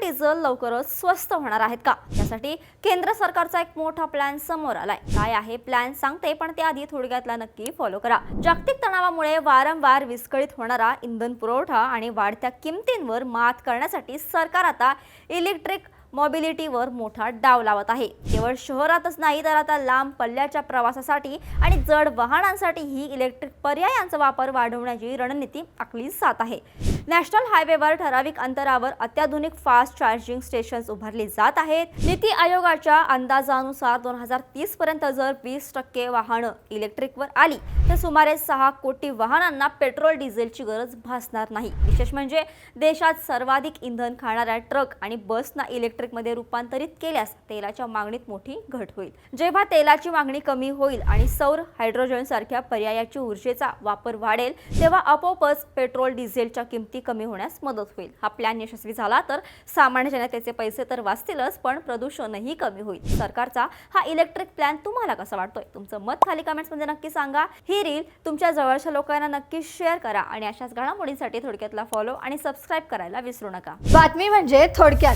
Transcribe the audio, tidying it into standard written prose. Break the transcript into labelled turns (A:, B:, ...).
A: Diesel लवकरच स्वस्त होणार आहेत का? यासाठी केंद्र सरकारचा एक मोठा प्लॅन समोर आलाय. काय आहे प्लॅन सांगते, पण त्याआधी थोडक्यातला नक्की फॉलो करा. जागतिक तणावामुळे वारंवार विस्कळीत होणारा इंधन पुरवठा आणि वाढत्या किमतींवर मात करण्यासाठी सरकार आता इलेक्ट्रिक मोबिलिटीवर मोठा डाव लावत आहे. केवळ शहरातच नाही, तर आता लांब पल्ल्याच्या प्रवासासाठी आणि जड वाहनांसाठी ही इलेक्ट्रिक पर्यायांचा वापर वाढवण्याची रणनीती आखली जात आहे. नॅशनल हायवेवर ठराविक अंतरावर अत्याधुनिक फास्ट चार्जिंग स्टेशन्स उभारली जात आहेत. नीती आयोगाच्या अंदाजानुसार 2030 पर्यंत जर 20% वाहनं इलेक्ट्रिकवर आली तर सुमारे 6 कोटी वाहनांना पेट्रोल डिझेलची गरज भासणार नाही. विशेष म्हणजे देशात सर्वाधिक इंधन खाणाऱ्या ट्रक आणि बसना इलेक्ट्रिकमध्ये रूपांतरित केल्यास तेलाच्या मागणीत मोठी घट होईल. जेव्हा तेलाची मागणी कमी होईल आणि सौर, हायड्रोजन सारख्या पर्यायाची ऊर्जेचा वापर वाढेल, तेव्हा आपोआपच पेट्रोल डिझेलच्या किमती कमी होण्यास मदत होईल. हा प्लॅन यशस्वी झाला तर सामान्य जनतेचे पैसे तर वाचतीलच, पण प्रदूषणही कमी होईल. सरकारचा हा इलेक्ट्रिक प्लॅन तुम्हाला कसा वाटतोय? तुमचं मत खाली कमेंट्समध्ये नक्की सांगा. ही रील तुमच्या जवळच्या लोकांना नक्की शेअर करा आणि अशाच घडामोडींसाठी थोडक्यातला फॉलो आणि सबस्क्राईब करायला विसरू नका.
B: बातमी म्हणजे थोडक्यात.